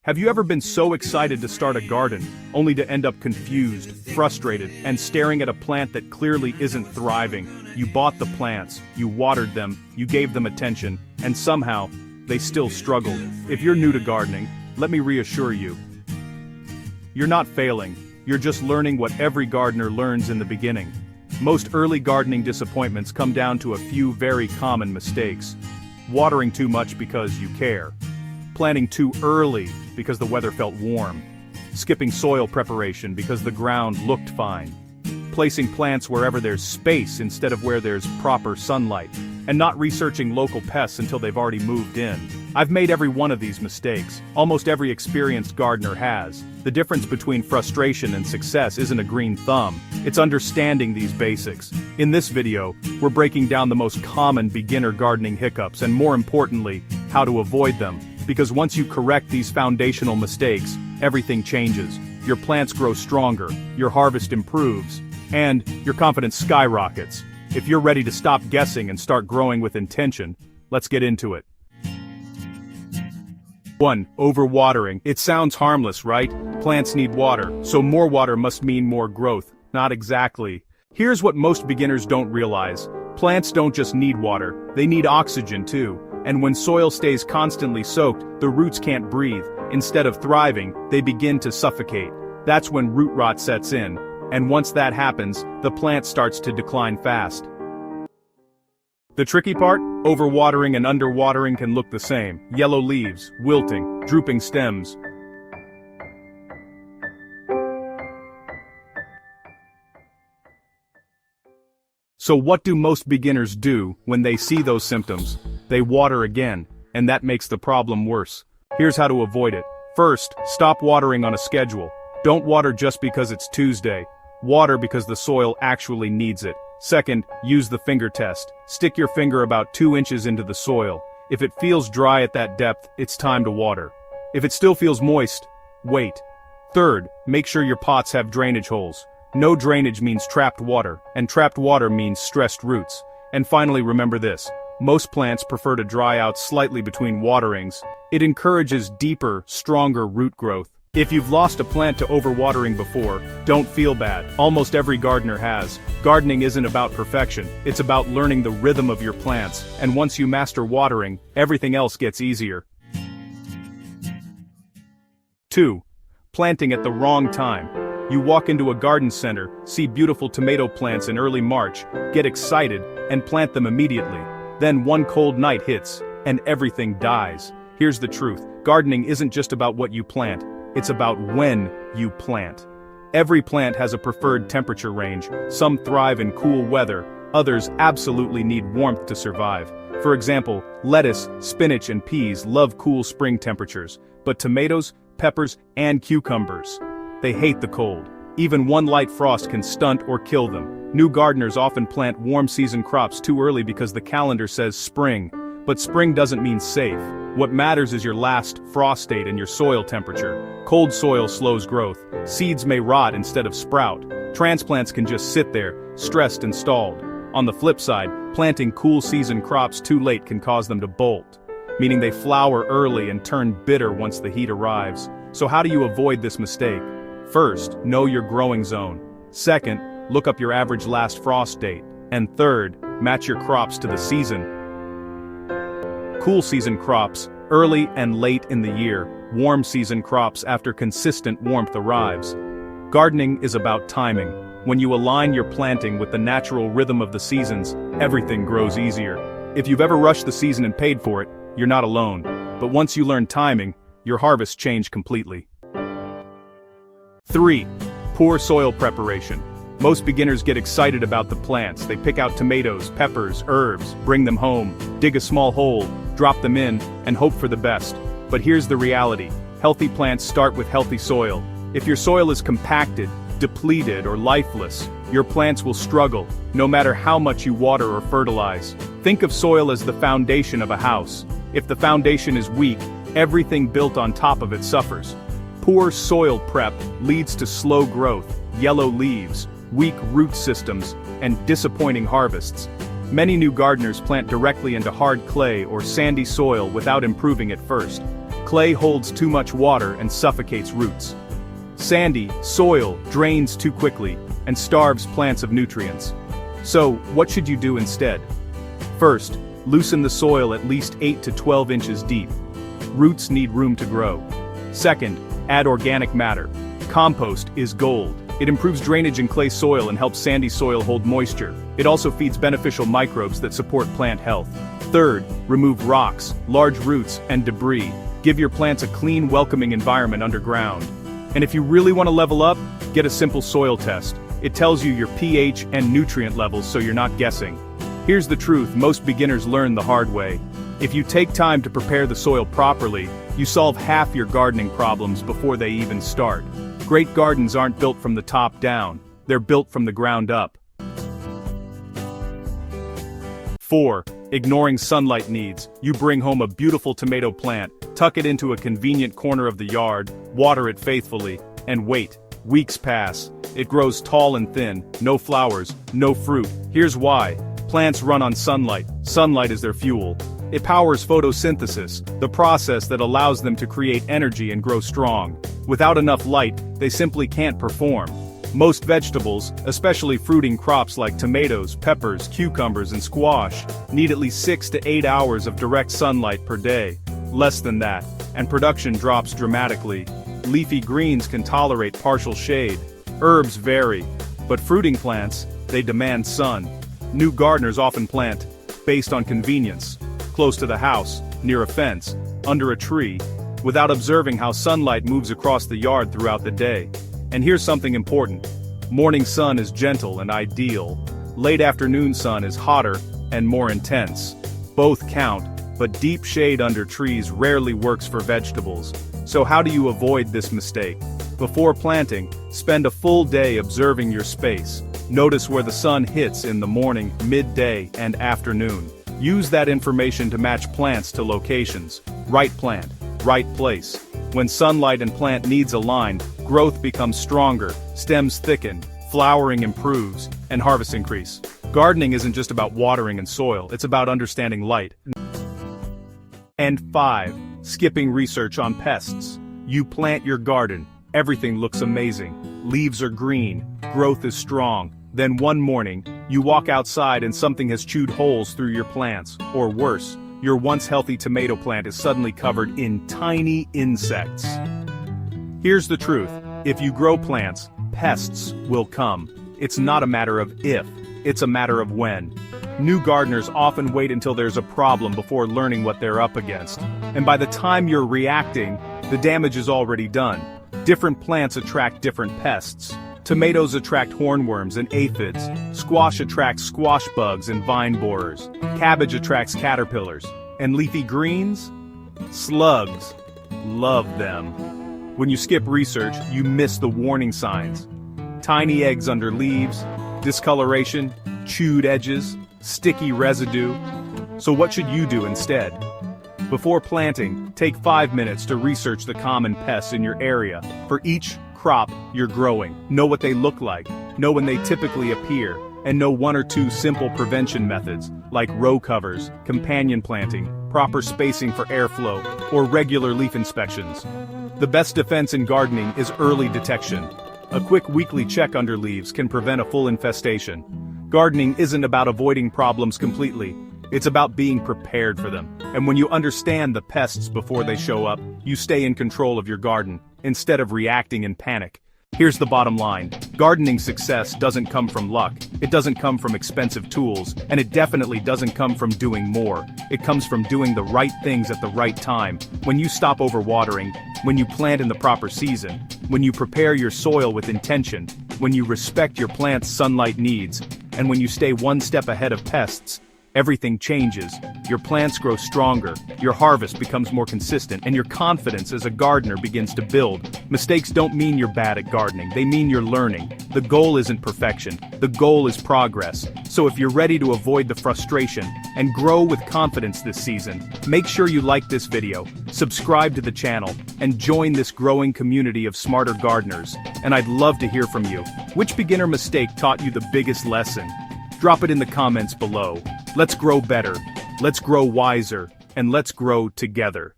Have you ever been so excited to start a garden, only to end up confused, frustrated, and staring at a plant that clearly isn't thriving? You bought the plants, you watered them, you gave them attention, and somehow, they still struggled. If you're new to gardening, let me reassure you. You're not failing, you're just learning what every gardener learns in the beginning. Most early gardening disappointments come down to a few very common mistakes. Watering too much because you care. Planting too early because the weather felt warm. Skipping soil preparation because the ground looked fine. Placing plants wherever there's space instead of where there's proper sunlight. And not researching local pests until they've already moved in. I've made every one of these mistakes. Almost every experienced gardener has. The difference between frustration and success isn't a green thumb, it's understanding these basics. In this video, we're breaking down the most common beginner gardening hiccups and, more importantly, how to avoid them. Because once you correct these foundational mistakes, everything changes. Your plants grow stronger, your harvest improves, and your confidence skyrockets. If you're ready to stop guessing and start growing with intention, let's get into it. 1. Overwatering. It sounds harmless, right? Plants need water, so more water must mean more growth. Not exactly. Here's what most beginners don't realize. Plants don't just need water, they need oxygen too. And when soil stays constantly soaked, the roots can't breathe. Instead of thriving, they begin to suffocate. That's when root rot sets in. And once that happens, the plant starts to decline fast. The tricky part? Overwatering and underwatering can look the same. Yellow leaves, wilting, drooping stems. So what do most beginners do when they see those symptoms? They water again, and that makes the problem worse. Here's how to avoid it. First, stop watering on a schedule. Don't water just because it's Tuesday. Water because the soil actually needs it. Second, use the finger test. Stick your finger about 2 inches into the soil. If it feels dry at that depth, it's time to water. If it still feels moist, wait. Third, make sure your pots have drainage holes. No drainage means trapped water, and trapped water means stressed roots. And finally, remember this. Most plants prefer to dry out slightly between waterings. It encourages deeper, stronger root growth. If you've lost a plant to overwatering before, don't feel bad. Almost every gardener has. Gardening isn't about perfection, it's about learning the rhythm of your plants, and once you master watering, everything else gets easier. 2. Planting at the wrong time. You walk into a garden center, see beautiful tomato plants in early March, get excited, and plant them immediately. Then one cold night hits, and everything dies. Here's the truth. Gardening isn't just about what you plant, it's about when you plant. Every plant has a preferred temperature range. Some thrive in cool weather, others absolutely need warmth to survive. For example, lettuce, spinach, and peas love cool spring temperatures, but tomatoes, peppers, and cucumbers, they hate the cold. Even one light frost can stunt or kill them. New gardeners often plant warm season crops too early because the calendar says spring. But spring doesn't mean safe. What matters is your last frost date and your soil temperature. Cold soil slows growth. Seeds may rot instead of sprout. Transplants can just sit there, stressed and stalled. On the flip side, planting cool season crops too late can cause them to bolt, meaning they flower early and turn bitter once the heat arrives. So how do you avoid this mistake? First, know your growing zone. Second, look up your average last frost date. And third, match your crops to the season. Cool season crops, early and late in the year. Warm season crops after consistent warmth arrives. Gardening is about timing. When you align your planting with the natural rhythm of the seasons, everything grows easier. If you've ever rushed the season and paid for it, you're not alone. But once you learn timing, your harvest changes completely. 3. Poor soil preparation. Most beginners get excited about the plants. They pick out tomatoes, peppers, herbs, bring them home, dig a small hole, drop them in, and hope for the best. But here's the reality. Healthy plants start with healthy soil. If your soil is compacted, depleted, or lifeless, your plants will struggle, no matter how much you water or fertilize. Think of soil as the foundation of a house. If the foundation is weak, everything built on top of it suffers. Poor soil prep leads to slow growth, yellow leaves, weak root systems, and disappointing harvests. Many new gardeners plant directly into hard clay or sandy soil without improving it first. Clay holds too much water and suffocates roots. Sandy soil drains too quickly and starves plants of nutrients. So, what should you do instead? First, loosen the soil at least 8 to 12 inches deep. Roots need room to grow. Second, add organic matter. Compost is gold. It improves drainage in clay soil and helps sandy soil hold moisture. It also feeds beneficial microbes that support plant health. Third, remove rocks, large roots, and debris. Give your plants a clean, welcoming environment underground. And if you really want to level up, get a simple soil test. It tells you your pH and nutrient levels so you're not guessing. Here's the truth, most beginners learn the hard way. If you take time to prepare the soil properly, you solve half your gardening problems before they even start. Great gardens aren't built from the top down, they're built from the ground up. 4. Ignoring sunlight needs. You bring home a beautiful tomato plant, tuck it into a convenient corner of the yard, water it faithfully, and wait. Weeks pass. It grows tall and thin, no flowers, no fruit. Here's why. Plants run on sunlight. Sunlight is their fuel. It powers photosynthesis, the process that allows them to create energy and grow strong. Without enough light, they simply can't perform. Most vegetables, especially fruiting crops like tomatoes, peppers, cucumbers, and squash, need at least 6 to 8 hours of direct sunlight per day. Less than that, and production drops dramatically. Leafy greens can tolerate partial shade. Herbs vary, but fruiting plants, they demand sun. New gardeners often plant based on convenience, close to the house, near a fence, under a tree, without observing how sunlight moves across the yard throughout the day. And here's something important. Morning sun is gentle and ideal. Late afternoon sun is hotter and more intense. Both count, but deep shade under trees rarely works for vegetables. So how do you avoid this mistake? Before planting, spend a full day observing your space. Notice where the sun hits in the morning, midday, and afternoon. Use that information to match plants to locations. Right plant, right place. When sunlight and plant needs align, growth becomes stronger, stems thicken, flowering improves, and harvests increase. Gardening isn't just about watering and soil, it's about understanding light. And 5. Skipping research on pests. You plant your garden, everything looks amazing. Leaves are green, growth is strong. Then one morning, you walk outside and something has chewed holes through your plants. Or worse, your once healthy tomato plant is suddenly covered in tiny insects. Here's the truth, if you grow plants, pests will come. It's not a matter of if, it's a matter of when. New gardeners often wait until there's a problem before learning what they're up against. And by the time you're reacting, the damage is already done. Different plants attract different pests. Tomatoes attract hornworms and aphids. Squash attracts squash bugs and vine borers. Cabbage attracts caterpillars. And leafy greens? Slugs. Love them. When you skip research, you miss the warning signs. Tiny eggs under leaves, discoloration, chewed edges, sticky residue. So what should you do instead? Before planting, take 5 minutes to research the common pests in your area. For each crop you're growing, know what they look like, know when they typically appear, and know 1 or 2 simple prevention methods, like row covers, companion planting, proper spacing for airflow, or regular leaf inspections. The best defense in gardening is early detection. A quick weekly check under leaves can prevent a full infestation. Gardening isn't about avoiding problems completely, it's about being prepared for them. And when you understand the pests before they show up, you stay in control of your garden, instead of reacting in panic. Here's the bottom line. Gardening success doesn't come from luck, it doesn't come from expensive tools, and it definitely doesn't come from doing more. It comes from doing the right things at the right time. When you stop overwatering, when you plant in the proper season, when you prepare your soil with intention, when you respect your plant's sunlight needs, and when you stay one step ahead of pests, everything changes. Your plants grow stronger, your harvest becomes more consistent, and your confidence as a gardener begins to build. Mistakes don't mean you're bad at gardening, they mean you're learning. The goal isn't perfection, the goal is progress. So if you're ready to avoid the frustration and grow with confidence this season, make sure you like this video, subscribe to the channel, and join this growing community of smarter gardeners. And I'd love to hear from you. Which beginner mistake taught you the biggest lesson? Drop it in the comments below. Let's grow better, let's grow wiser, and let's grow together.